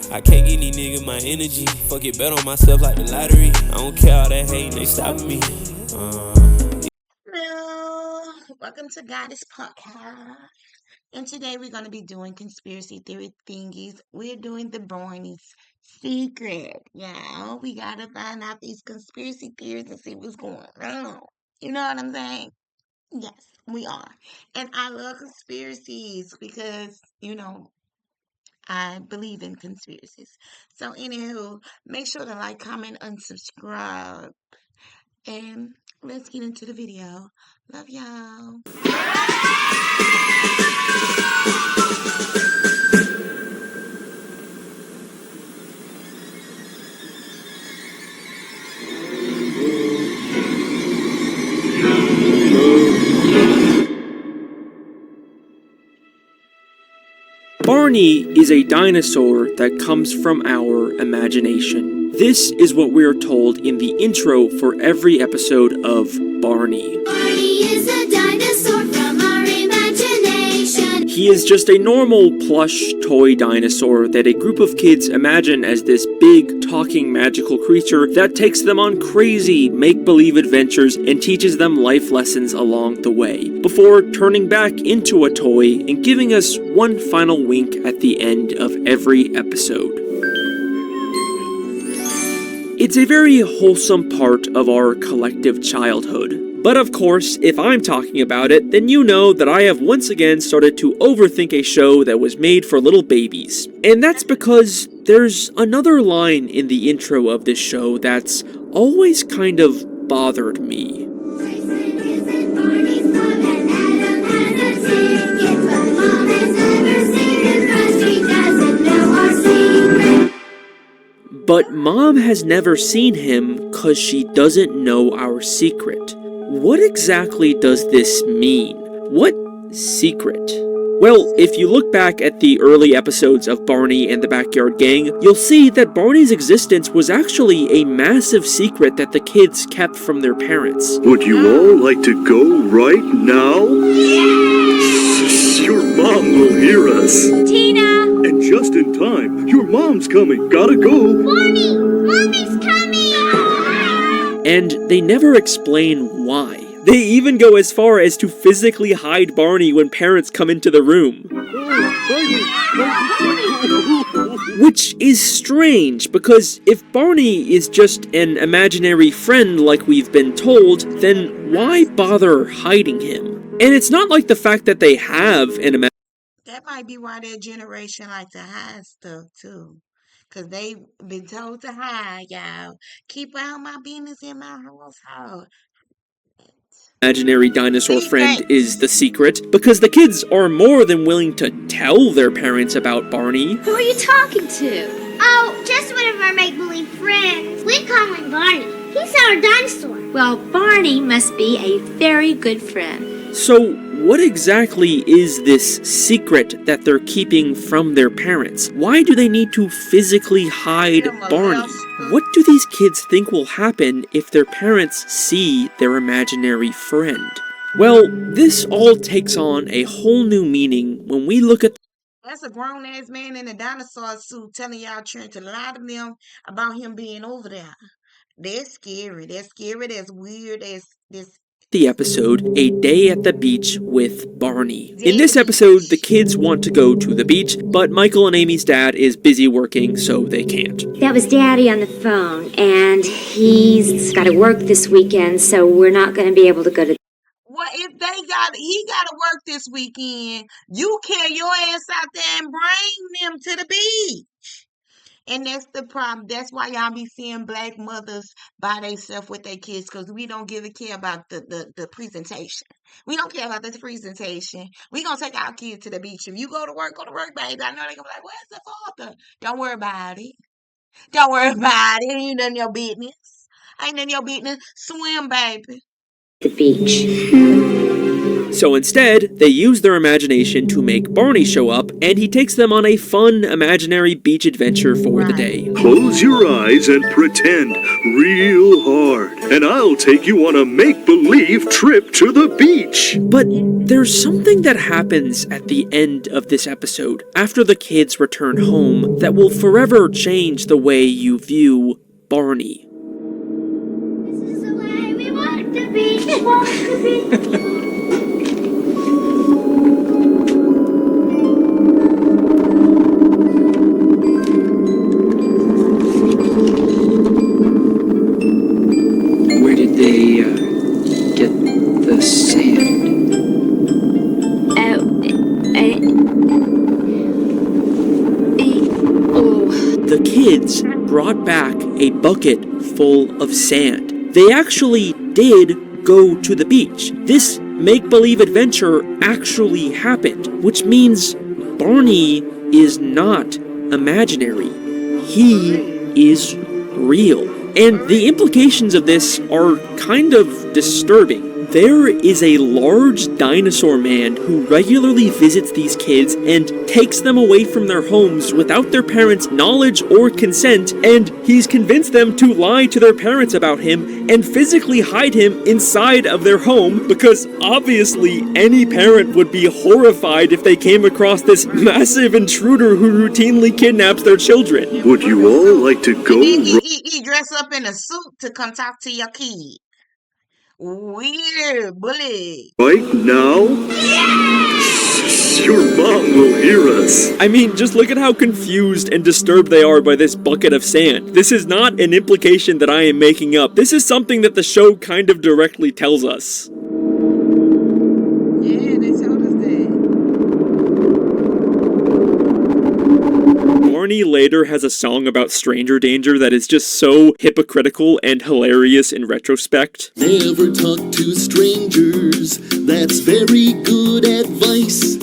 I can't get these niggas my energy. Fuck it, bet on myself like the lottery. I don't care all that hate, they stopping me. Hello, welcome to Goddess Podcast. And today we're going to be doing conspiracy theory thingies. We're doing the Barney'S secret. Yeah, we got to find out these conspiracy theories and see what's going on. You know what I'm saying? Yes, we are. And I love conspiracies because, I believe in conspiracies. So, anywho, make sure to like, comment, and subscribe. And let's get into the video. Love y'all. Barney is a dinosaur that comes from our imagination. This is what we are told in the intro for every episode of Barney. Barney is a dinosaur from our imagination. He is just a normal plush toy dinosaur that a group of kids imagine as this big, talking, magical creature that takes them on crazy, make-believe adventures and teaches them life lessons along the way, before turning back into a toy and giving us one final wink at the end of every episode. It's a very wholesome part of our collective childhood. But of course, if I'm talking about it, then you know that I have once again started to overthink a show that was made for little babies. And that's because there's another line in the intro of this show that's always kind of bothered me. But Mom has never seen him 'cause she doesn't know our secret. What exactly does this mean? What secret? Well, if you look back at the early episodes of Barney and the Backyard Gang, you'll see that Barney's existence was actually a massive secret that the kids kept from their parents. Would you all like to go right now? Yes! Your mom will hear us. Tina! And just in time. Your mom's coming. Gotta go. Barney! Mommy's coming! And they never explain why. They even go as far as to physically hide Barney when parents come into the room. Which is strange, because if Barney is just an imaginary friend like we've been told, then why bother hiding him? And it's not like the fact that they have an That might be why their generation like to hide stuff too. Because they've been told to hide, y'all. Keep all my business in my household. imaginary dinosaur friend is the secret, because the kids are more than willing to tell their parents about Barney. Who are you talking to? Oh, just one of our make-believe friends. We call him Barney. He's our dinosaur. Well, Barney must be a very good friend. So, what exactly is this secret that they're keeping from their parents? Why do they need to physically hide Barney? What do these kids think will happen if their parents see their imaginary friend? Well, this all takes on a whole new meaning when we look at That's a grown-ass man in a dinosaur suit telling y'all trying to lie to them about him being over there. That's scary. That's scary. That's weird. That's the episode, A Day at the Beach with Barney. In this episode, the kids want to go to the beach, but Michael and Amy's dad is busy working, so they can't. That was Daddy on the phone, and he's got to work this weekend, so we're not going to be able to go to... Well, if he got to work this weekend, you carry your ass out there and bring them to the beach. And that's the problem. That's why y'all be seeing black mothers by themselves with their kids, because we don't give a care about the presentation. We don't care about the presentation. We gonna take our kids to the beach. If you go to work, baby. I know they gonna be like, where's the father? Don't worry about it. Don't worry about it. Ain't none of your business. Ain't none of your business. Swim, baby. The beach. So instead, they use their imagination to make Barney show up, and he takes them on a fun imaginary beach adventure for the day. Close your eyes and pretend real hard, and I'll take you on a make-believe trip to the beach. But there's something that happens at the end of this episode, after the kids return home, that will forever change the way you view Barney. This is the way we want to be. Want to be. Where did they get the sand? The kids brought back a bucket full of sand. They actually did go to the beach. This make-believe adventure actually happened, which means Barney is not imaginary. He is real. And the implications of this are kind of disturbing. There is a large dinosaur man who regularly visits these kids and takes them away from their homes without their parents' knowledge or consent, and he's convinced them to lie to their parents about him and physically hide him inside of their home, because obviously any parent would be horrified if they came across this massive intruder who routinely kidnaps their children. Would you all like to go He dress up in a suit to come talk to your kid. Weird bully. right now? Yes! Your mom will hear us. I mean, just look at how confused and disturbed they are by this bucket of sand. This is not an implication that I am making up. This is something that the show kind of directly tells us. Yeah, they told us that. Barney later has a song about stranger danger that is just so hypocritical and hilarious in retrospect. Never talk to strangers, that's very good advice.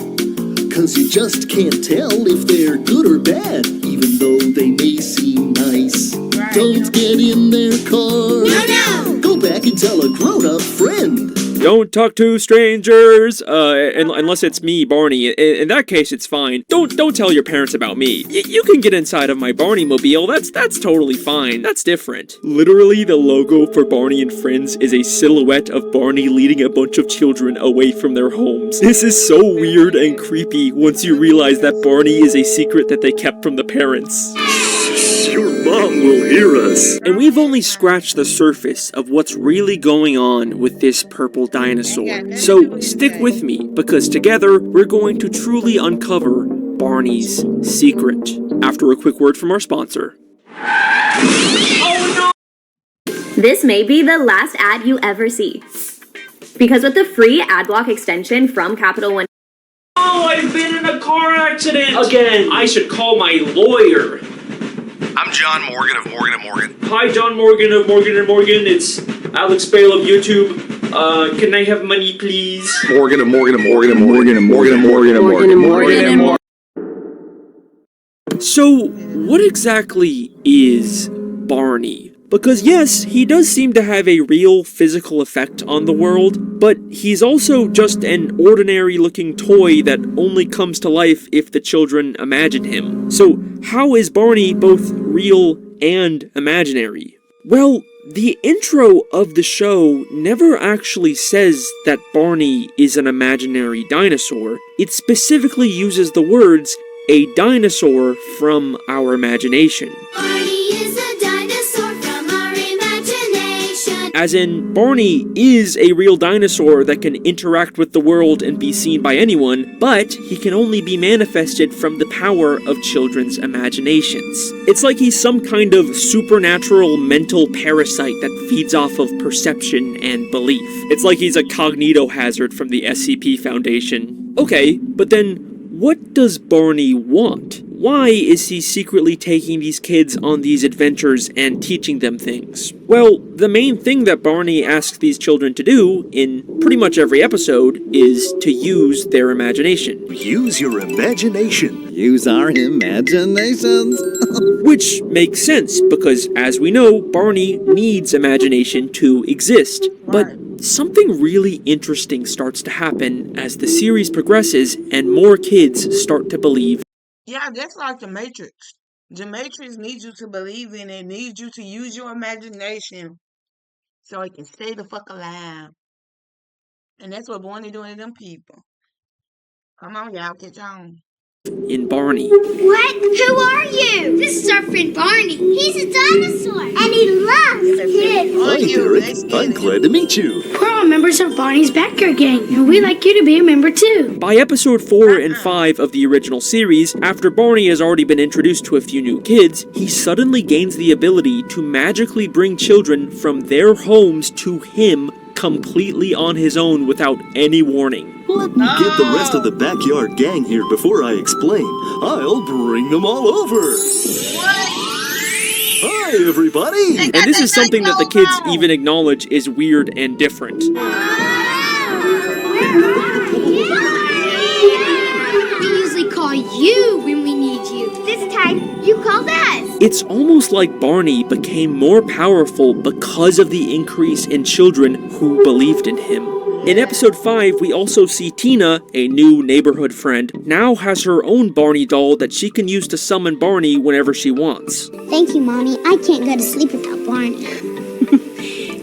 'Cause you just can't tell if they're good or bad, even though they may seem nice. Right. Don't get in their car. No! Go back and tell a grown-up friend. Don't talk to strangers, unless it's me, Barney. In that case, it's fine. Don't tell your parents about me. You can get inside of my Barney mobile. That's totally fine. That's different. Literally, the logo for Barney and Friends is a silhouette of Barney leading a bunch of children away from their homes. This is so weird and creepy once you realize that Barney is a secret that they kept from the parents. Your mom will hear us. And we've only scratched the surface of what's really going on with this purple dinosaur. So stick with me, because together we're going to truly uncover Barney's secret. After a quick word from our sponsor. This may be the last ad you ever see. Because with the free ad block extension from Capital One... Oh, I've been in a car accident again. I should call my lawyer. I'm John Morgan of Morgan & Morgan. Hi, John Morgan of Morgan & Morgan. It's Alex Bale of YouTube. Can I have money, please? Morgan & Morgan & Morgan & Morgan & Morgan & Morgan & Morgan & Morgan & Morgan. So, what exactly is Barney? Because yes, he does seem to have a real physical effect on the world, but he's also just an ordinary-looking toy that only comes to life if the children imagine him. So, how is Barney both real and imaginary? Well, the intro of the show never actually says that Barney is an imaginary dinosaur. It specifically uses the words, "a dinosaur from our imagination." Barney is a dinosaur from our imagination. As in, Barney is a real dinosaur that can interact with the world and be seen by anyone, but he can only be manifested from the power of children's imaginations. It's like he's some kind of supernatural mental parasite that feeds off of perception and belief. It's like he's a cognito hazard from the SCP Foundation. Okay, but then what does Barney want? Why is he secretly taking these kids on these adventures and teaching them things? Well, the main thing that Barney asks these children to do, in pretty much every episode, is to use their imagination. Use your imagination. Use our imaginations. Which makes sense, because as we know, Barney needs imagination to exist. But something really interesting starts to happen as the series progresses and more kids start to believe. Yeah, that's like the Matrix. The Matrix needs you to believe in it, needs you to use your imagination so it can stay the fuck alive. And that's what Barney doing to them people. Come on, y'all, get on. In Barney. What? Who are you? This is our friend Barney. He's a dinosaur. And he loves kids. Hi, Derek. I'm glad to meet you. We're all members of Barney's Backyard Gang, and we'd like you to be a member too. By episode 4 and 5 of the original series, after Barney has already been introduced to a few new kids, he suddenly gains the ability to magically bring children from their homes to him completely on his own without any warning. Let me get the rest of the backyard gang here before I explain. I'll bring them all over. Hi, everybody. And this is something that the kids even acknowledge is weird and different. We usually call you when we need you. This time, you called us. It's almost like Barney became more powerful because of the increase in children who believed in him. In episode 5, we also see Tina, a new neighborhood friend, now has her own Barney doll that she can use to summon Barney whenever she wants. Thank you, Mommy. I can't go to sleep without Barney.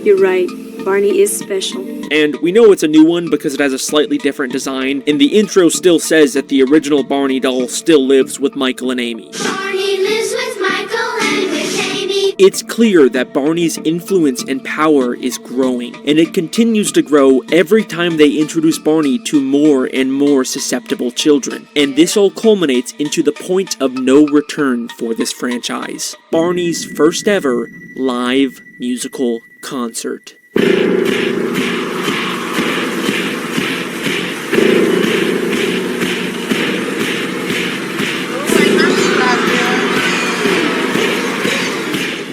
You're right. Barney is special. And we know it's a new one because it has a slightly different design, and the intro still says that the original Barney doll still lives with Michael and Amy. Barney lives with Michael and with Amy. It's clear that Barney's influence and power is growing, and it continues to grow every time they introduce Barney to more and more susceptible children. And this all culminates into the point of no return for this franchise. Barney's first ever live musical concert.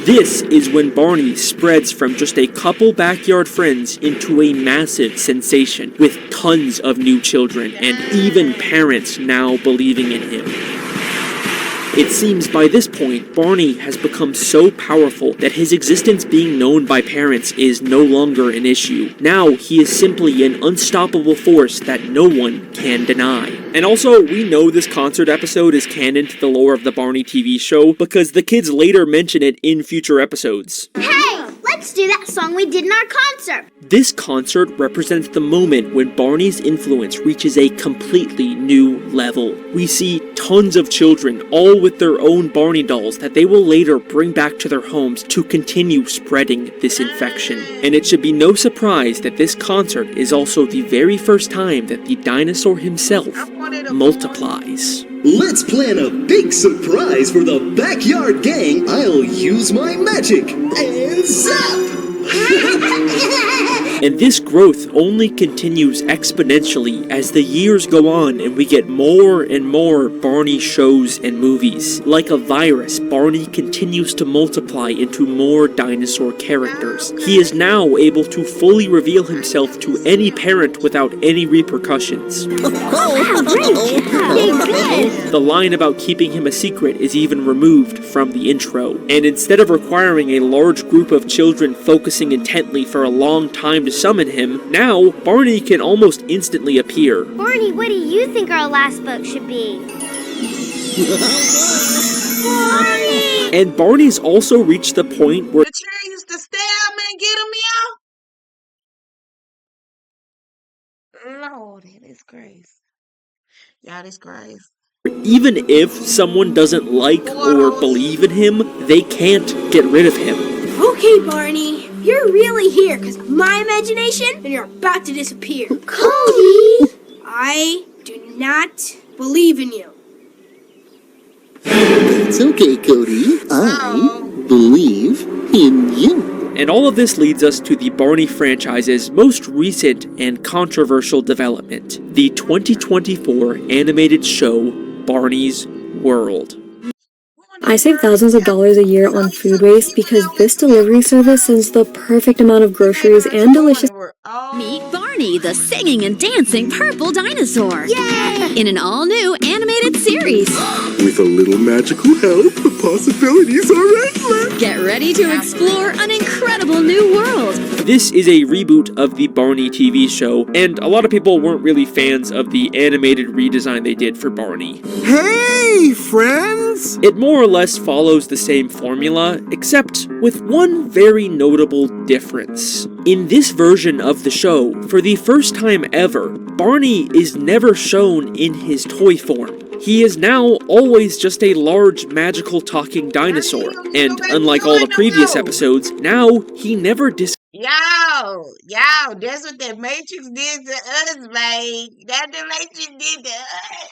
This is when Barney spreads from just a couple backyard friends into a massive sensation, with tons of new children and even parents now believing in him. It seems by this point, Barney has become so powerful that his existence being known by parents is no longer an issue. Now, he is simply an unstoppable force that no one can deny. And also, we know this concert episode is canon to the lore of the Barney TV show because the kids later mention it in future episodes. Hey, let's do that song we did in our concert. This concert represents the moment when Barney's influence reaches a completely new level. We see tons of children, all with their own Barney dolls that they will later bring back to their homes to continue spreading this infection. And it should be no surprise that this concert is also the very first time that the dinosaur himself multiplies. Let's plan a big surprise for the backyard gang. I'll use my magic and zap! And this growth only continues exponentially as the years go on and we get more and more Barney shows and movies. Like a virus, Barney continues to multiply into more dinosaur characters. He is now able to fully reveal himself to any parent without any repercussions. The line about keeping him a secret is even removed from the intro. And instead of requiring a large group of children focusing intently for a long time to summon him, now Barney can almost instantly appear. Barney, what do you think our last book should be? Barney! And Barney's also reached the point where The chair used to stab me and get him, y'all. Lord, that is crazy. Y'all, that's crazy. even if someone doesn't like or believe in him, they can't get rid of him. Okay, Barney, you're really here because of my imagination, and you're about to disappear. Cody! I do not believe in you. It's okay, Cody. I believe in you. And all of this leads us to the Barney franchise's most recent and controversial development, the 2024 animated show, Barney's World. I save thousands of dollars a year on food waste because this delivery service sends the perfect amount of groceries and delicious... Meet Barney, the singing and dancing purple dinosaur. Yay! In an all-new animated series. With a little magical help, the possibilities are endless. Get ready to explore an incredible new world. This is a reboot of the Barney TV show, and a lot of people weren't really fans of the animated redesign they did for Barney. Hey, friends! It more or less follows the same formula, except with one very notable difference. In this version of the show, for the first time ever, Barney is never shown in his toy form. He is now always just a large magical talking dinosaur, and unlike all the previous episodes, now he never Yo, that's what the Matrix did to us, babe. That the Matrix did to us.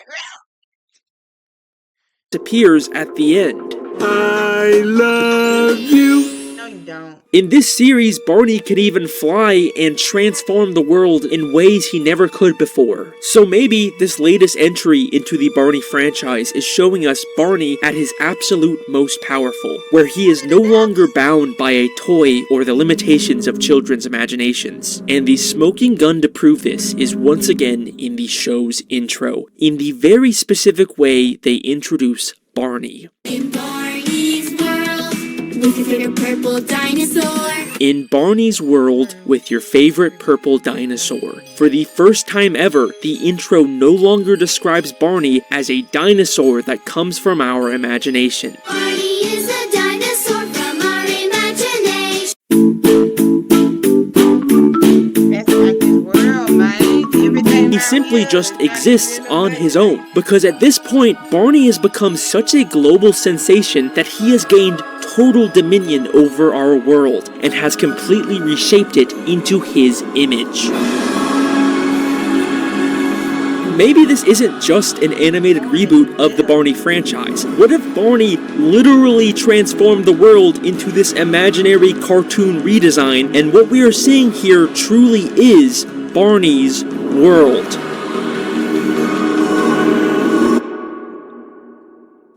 disappears at the end. I love you. No, you don't. In this series, Barney can even fly and transform the world in ways he never could before. So maybe this latest entry into the Barney franchise is showing us Barney at his absolute most powerful, where he is no longer bound by a toy or the limitations of children's imaginations. And the smoking gun to prove this is once again in the show's intro, in the very specific way they introduce Barney. In Barney's world, with your favorite purple dinosaur. In Barney's world, with your favorite purple dinosaur. For the first time ever, the intro no longer describes Barney as a dinosaur that comes from our imagination. Barney is a dinosaur from our imagination. That's like his world, man. Everything He simply just exists on his own, because at this point, Barney has become such a global sensation that he has gained total dominion over our world, and has completely reshaped it into his image. Maybe this isn't just an animated reboot of the Barney franchise. What if Barney literally transformed the world into this imaginary cartoon redesign, and what we are seeing here truly is Barney's world?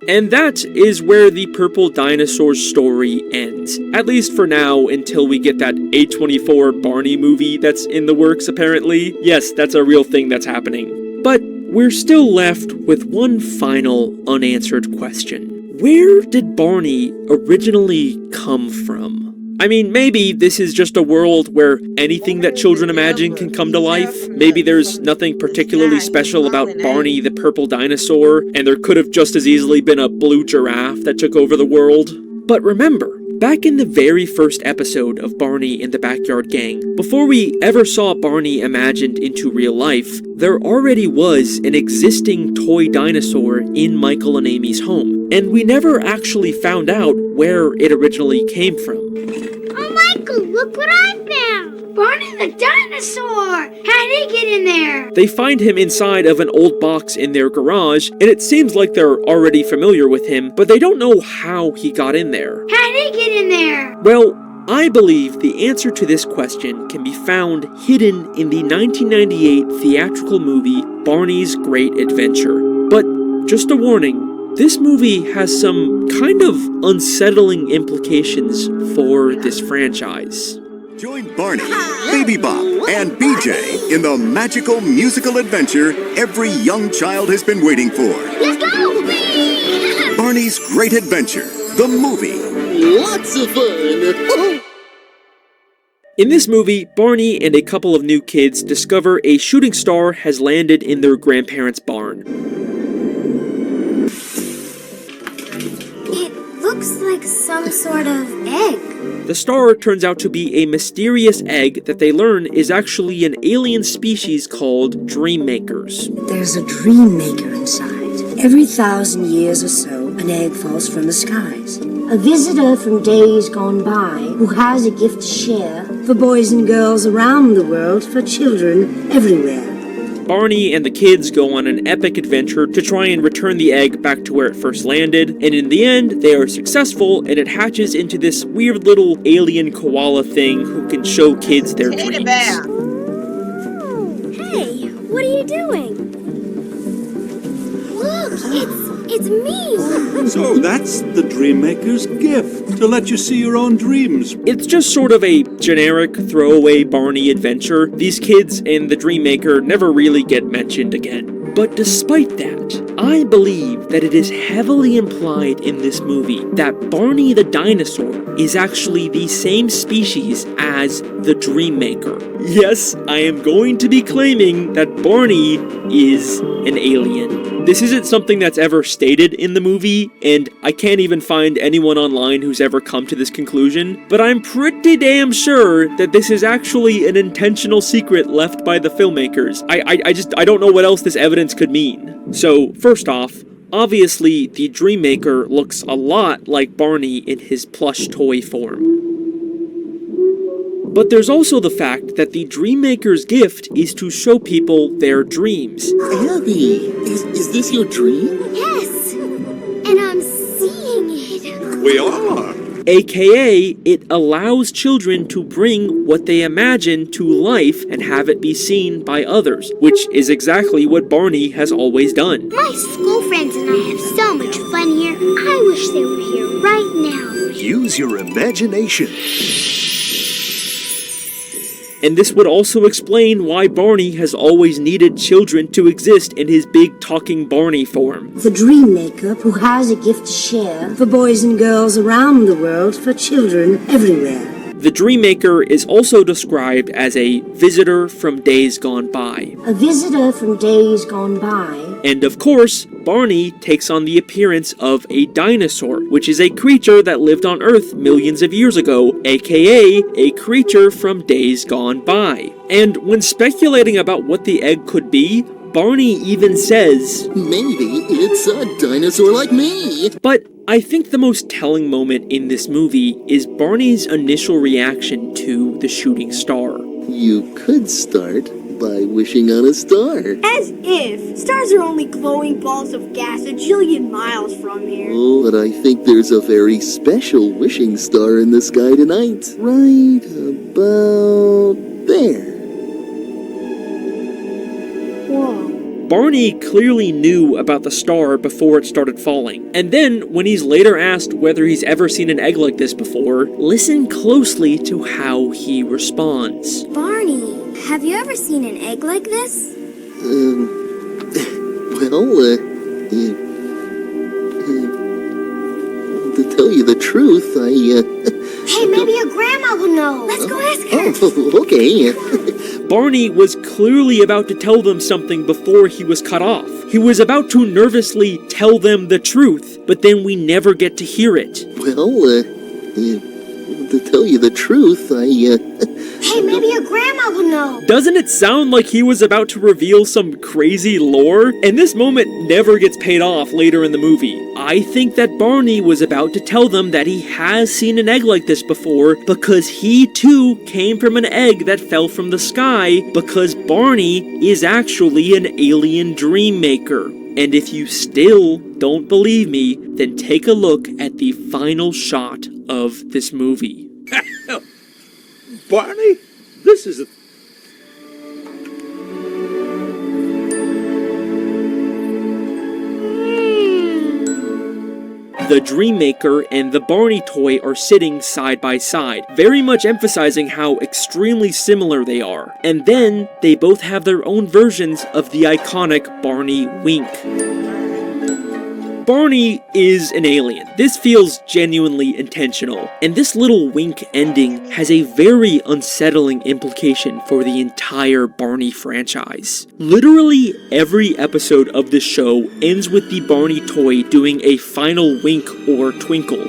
And that is where the Purple Dinosaur story ends. At least for now, until we get that A24 Barney movie that's in the works, apparently. Yes, that's a real thing that's happening. But we're still left with one final unanswered question. Where did Barney originally come from? I mean, maybe this is just a world where anything that children imagine can come to life. Maybe there's nothing particularly special about Barney the purple dinosaur, and there could have just as easily been a blue giraffe that took over the world. But remember, back in the very first episode of Barney and the Backyard Gang, before we ever saw Barney imagined into real life, there already was an existing toy dinosaur in Michael and Amy's home, and we never actually found out where it originally came from. Oh, Michael, look what I found! Barney the dinosaur! How'd he get in there? They find him inside of an old box in their garage, and it seems like they're already familiar with him, but they don't know how he got in there. How'd he get in there? Well, I believe the answer to this question can be found hidden in the 1998 theatrical movie Barney's Great Adventure. But just a warning, this movie has some kind of unsettling implications for this franchise. Join Barney, Baby Bop, and BJ in the magical musical adventure every young child has been waiting for. Let's go! Barney's Great Adventure, the movie. Lots of fun! In this movie, Barney and a couple of new kids discover a shooting star has landed in their grandparents' barn. It looks like some sort of egg. The star turns out to be a mysterious egg that they learn is actually an alien species called Dream Makers. There's a dream maker inside. Every 1,000 years or so, an egg falls from the skies. A visitor from days gone by who has a gift to share for boys and girls around the world, for children everywhere. Barney and the kids go on an epic adventure to try and return the egg back to where it first landed, and in the end, they are successful, and it hatches into this weird little alien koala thing who can show kids their dreams. Hey, what are you doing? Look, it's me! So that's the Dreammaker's gift, to let you see your own dreams. It's just sort of a generic throwaway Barney adventure. These kids and the Dream Maker never really get mentioned again. But despite that, I believe that it is heavily implied in this movie that Barney the dinosaur is actually the same species as the Dreammaker. Yes, I am going to be claiming that Barney is an alien. This isn't something that's ever stated in the movie, and I can't even find anyone online who's ever come to this conclusion, but I'm pretty damn sure that this is actually an intentional secret left by the filmmakers. I don't know what else this evidence could mean. So, first off, obviously the Dreammaker looks a lot like Barney in his plush toy form. But there's also the fact that the Dreammaker's gift is to show people their dreams. Abby, is this your dream? Yes, and I'm seeing it. We are. AKA, it allows children to bring what they imagine to life and have it be seen by others, which is exactly what Barney has always done. My school friends and I have so much fun here. I wish they were here right now. Use your imagination. And this would also explain why Barney has always needed children to exist in his big talking Barney form. The Dreammaker who has a gift to share for boys and girls around the world, for children everywhere. The Dreammaker is also described as a visitor from days gone by. A visitor from days gone by. And of course, Barney takes on the appearance of a dinosaur, which is a creature that lived on Earth millions of years ago, aka a creature from days gone by. And when speculating about what the egg could be, Barney even says, maybe it's a dinosaur like me. But I think the most telling moment in this movie is Barney's initial reaction to the shooting star. You could start by wishing on a star. As if! Stars are only glowing balls of gas a jillion miles from here. Oh, but I think there's a very special wishing star in the sky tonight. Right about there. Whoa. Barney clearly knew about the star before it started falling. And then, when he's later asked whether he's ever seen an egg like this before, listen closely to how he responds. Barney, have you ever seen an egg like this? To tell you the truth, Hey, maybe your grandma will know. Let's go ask her. Oh, okay. Barney was clearly about to tell them something before he was cut off. He was about to nervously tell them the truth, but then we never get to hear it. To tell you the truth, Hey, maybe your grandma will know. Doesn't it sound like he was about to reveal some crazy lore? And this moment never gets paid off later in the movie. I think that Barney was about to tell them that he has seen an egg like this before because he too came from an egg that fell from the sky, because Barney is actually an alien dream maker. And if you still don't believe me, then take a look at the final shot of this movie. Barney, this is a... The Dreammaker and the Barney toy are sitting side by side, very much emphasizing how extremely similar they are. And then, they both have their own versions of the iconic Barney wink. Barney is an alien. This feels genuinely intentional, and this little wink ending has a very unsettling implication for the entire Barney franchise. Literally every episode of this show ends with the Barney toy doing a final wink or twinkle.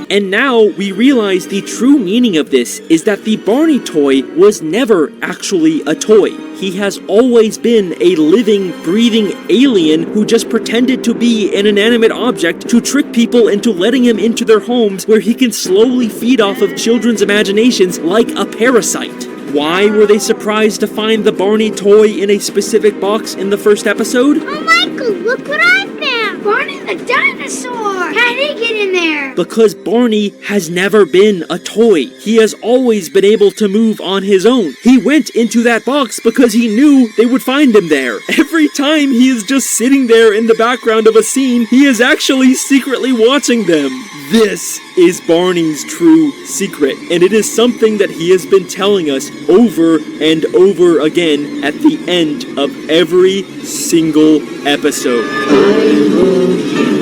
And now we realize the true meaning of this is that the Barney toy was never actually a toy. He has always been a living, breathing alien who just pretended to be an inanimate object to trick people into letting him into their homes where he can slowly feed off of children's imaginations like a parasite. Why were they surprised to find the Barney toy in a specific box in the first episode? Oh, Michael, look what I found! Barney the dinosaur! How did he get in there? Because Barney has never been a toy. He has always been able to move on his own. He went into that box because he knew they would find him there. Every time he is just sitting there in the background of a scene, he is actually secretly watching them. This is Barney's true secret, and it is something that he has been telling us over and over again at the end of every single episode. I love you,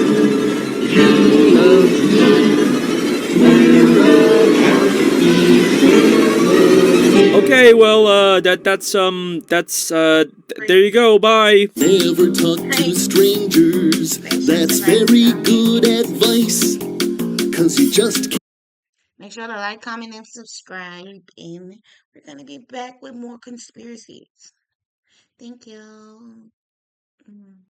you love me, we're a happy family. Okay, well, there you go, bye. Never talk to strangers, that's very good advice, 'cause you just can't. Make sure to like, comment, and subscribe, and we're going to be back with more conspiracies. Thank you.